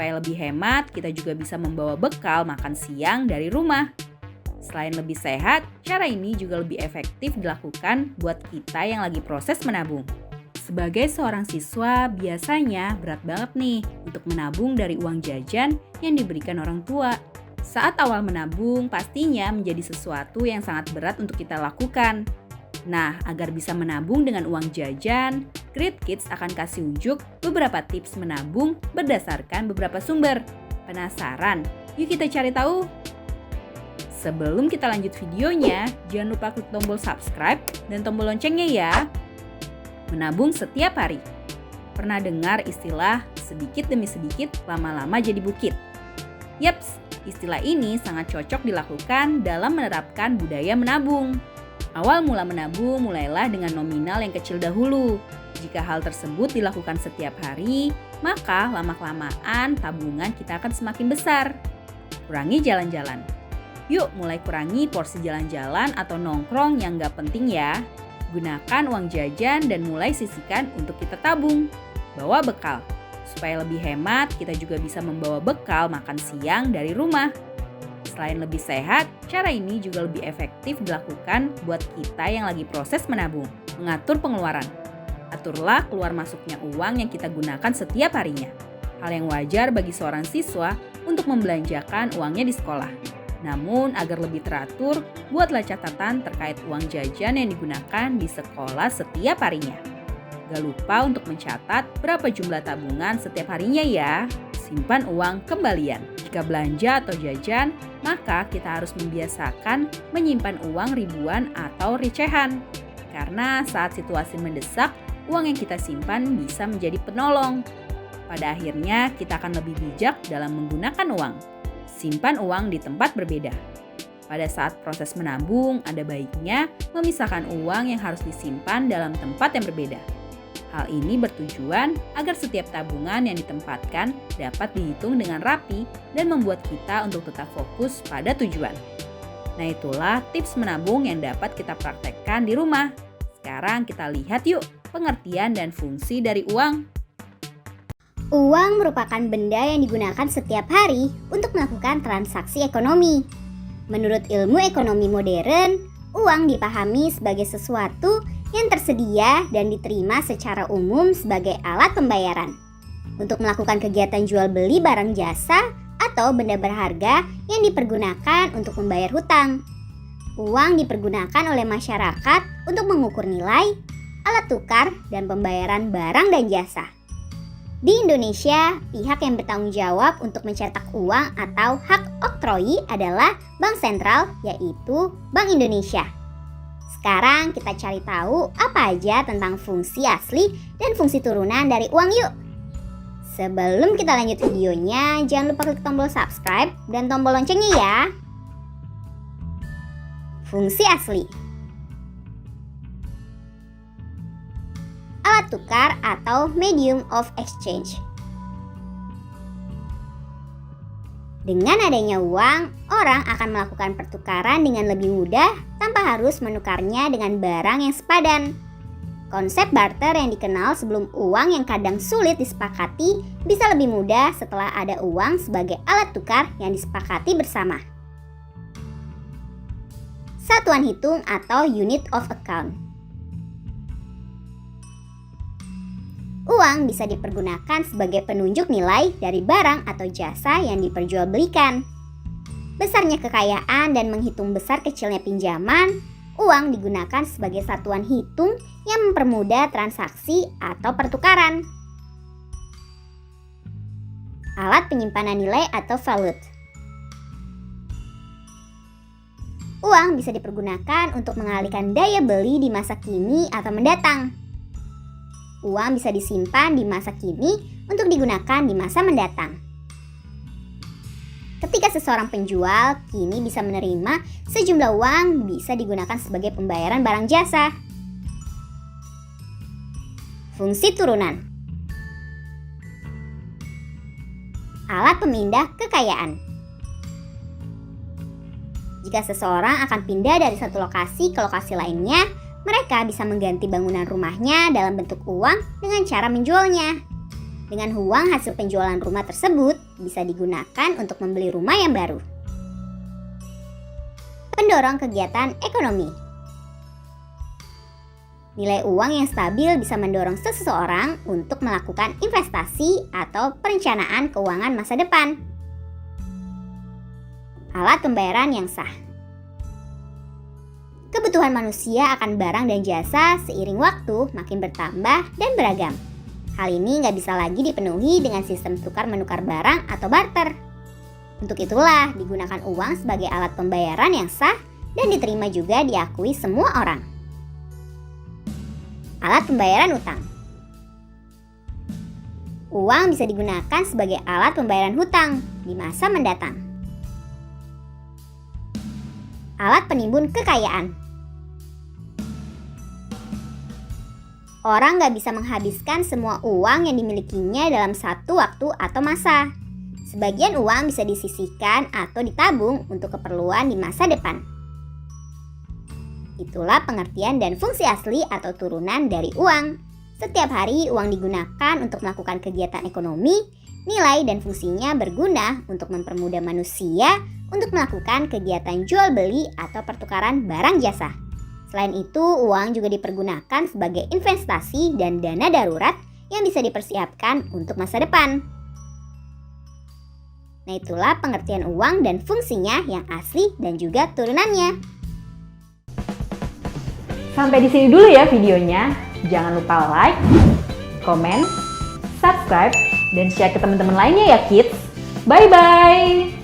Supaya lebih hemat, kita juga bisa membawa bekal makan siang dari rumah. Selain lebih sehat, cara ini juga lebih efektif dilakukan buat kita yang lagi proses menabung. Sebagai seorang siswa, biasanya berat banget nih untuk menabung dari uang jajan yang diberikan orang tua. Saat awal menabung, pastinya menjadi sesuatu yang sangat berat untuk kita lakukan. Nah, agar bisa menabung dengan uang jajan, Great Kids akan kasih unjuk beberapa tips menabung berdasarkan beberapa sumber. Penasaran? Yuk kita cari tahu! Sebelum kita lanjut videonya, jangan lupa klik tombol subscribe dan tombol loncengnya ya. Menabung setiap hari. Pernah dengar istilah sedikit demi sedikit lama-lama jadi bukit? Yaps, istilah ini sangat cocok dilakukan dalam menerapkan budaya menabung. Awal mula menabung mulailah dengan nominal yang kecil dahulu. Jika hal tersebut dilakukan setiap hari, maka lama-kelamaan tabungan kita akan semakin besar. Kurangi jalan-jalan. Yuk mulai kurangi porsi jalan-jalan atau nongkrong yang gak penting ya. Gunakan uang jajan dan mulai sisihkan untuk kita tabung. Bawa bekal. Supaya lebih hemat, kita juga bisa membawa bekal makan siang dari rumah. Selain lebih sehat, cara ini juga lebih efektif dilakukan buat kita yang lagi proses menabung. Mengatur pengeluaran. Aturlah keluar masuknya uang yang kita gunakan setiap harinya. Hal yang wajar bagi seorang siswa untuk membelanjakan uangnya di sekolah. Namun, agar lebih teratur, buatlah catatan terkait uang jajan yang digunakan di sekolah setiap harinya. Gak lupa untuk mencatat berapa jumlah tabungan setiap harinya ya. Simpan uang kembalian. Jika belanja atau jajan, maka kita harus membiasakan menyimpan uang ribuan atau recehan. Karena saat situasi mendesak, uang yang kita simpan bisa menjadi penolong. Pada akhirnya, kita akan lebih bijak dalam menggunakan uang. Simpan uang di tempat berbeda. Pada saat proses menabung, ada baiknya memisahkan uang yang harus disimpan dalam tempat yang berbeda. Hal ini bertujuan agar setiap tabungan yang ditempatkan dapat dihitung dengan rapi dan membuat kita untuk tetap fokus pada tujuan. Nah, itulah tips menabung yang dapat kita praktekkan di rumah. Sekarang kita lihat yuk pengertian dan fungsi dari uang. Uang merupakan benda yang digunakan setiap hari untuk melakukan transaksi ekonomi. Menurut ilmu ekonomi modern, uang dipahami sebagai sesuatu yang tersedia dan diterima secara umum sebagai alat pembayaran untuk melakukan kegiatan jual beli barang jasa atau benda berharga yang dipergunakan untuk membayar hutang. Uang dipergunakan oleh masyarakat untuk mengukur nilai, alat tukar, dan pembayaran barang dan jasa. Di Indonesia, pihak yang bertanggung jawab untuk mencetak uang atau hak oktroyi adalah Bank Sentral, yaitu Bank Indonesia. Sekarang kita cari tahu apa aja tentang fungsi asli dan fungsi turunan dari uang yuk. Sebelum kita lanjut videonya, jangan lupa klik tombol subscribe dan tombol loncengnya ya. Fungsi asli. Alat tukar atau medium of exchange. Dengan adanya uang, orang akan melakukan pertukaran dengan lebih mudah tanpa harus menukarnya dengan barang yang sepadan. Konsep barter yang dikenal sebelum uang yang kadang sulit disepakati bisa lebih mudah setelah ada uang sebagai alat tukar yang disepakati bersama. Satuan hitung atau unit of account. Uang bisa dipergunakan sebagai penunjuk nilai dari barang atau jasa yang diperjualbelikan. Besarnya kekayaan dan menghitung besar kecilnya pinjaman, uang digunakan sebagai satuan hitung yang mempermudah transaksi atau pertukaran. Alat penyimpanan nilai atau valuta. Uang bisa dipergunakan untuk mengalihkan daya beli di masa kini atau mendatang. Uang bisa disimpan di masa kini untuk digunakan di masa mendatang. Ketika seseorang penjual kini bisa menerima sejumlah uang bisa digunakan sebagai pembayaran barang jasa. Fungsi turunan. Alat pemindah kekayaan. Jika seseorang akan pindah dari satu lokasi ke lokasi lainnya, mereka bisa mengganti bangunan rumahnya dalam bentuk uang dengan cara menjualnya. Dengan uang hasil penjualan rumah tersebut bisa digunakan untuk membeli rumah yang baru. Pendorong kegiatan ekonomi. Nilai uang yang stabil bisa mendorong seseorang untuk melakukan investasi atau perencanaan keuangan masa depan. Alat pembayaran yang sah. Kebutuhan manusia akan barang dan jasa seiring waktu makin bertambah dan beragam. Hal ini nggak bisa lagi dipenuhi dengan sistem tukar-menukar barang atau barter. Untuk itulah digunakan uang sebagai alat pembayaran yang sah dan diterima juga diakui semua orang. Alat pembayaran utang. Uang bisa digunakan sebagai alat pembayaran hutang di masa mendatang. Alat penimbun kekayaan. Orang nggak bisa menghabiskan semua uang yang dimilikinya dalam satu waktu atau masa. Sebagian uang bisa disisihkan atau ditabung untuk keperluan di masa depan. Itulah pengertian dan fungsi asli atau turunan dari uang. Setiap hari uang digunakan untuk melakukan kegiatan ekonomi, nilai dan fungsinya berguna untuk mempermudah manusia untuk melakukan kegiatan jual beli atau pertukaran barang jasa. Selain itu, uang juga dipergunakan sebagai investasi dan dana darurat yang bisa dipersiapkan untuk masa depan. Nah, itulah pengertian uang dan fungsinya yang asli dan juga turunannya. Sampai di sini dulu ya videonya. Jangan lupa like, komen, subscribe, dan share ke teman-teman lainnya ya kids. Bye-bye!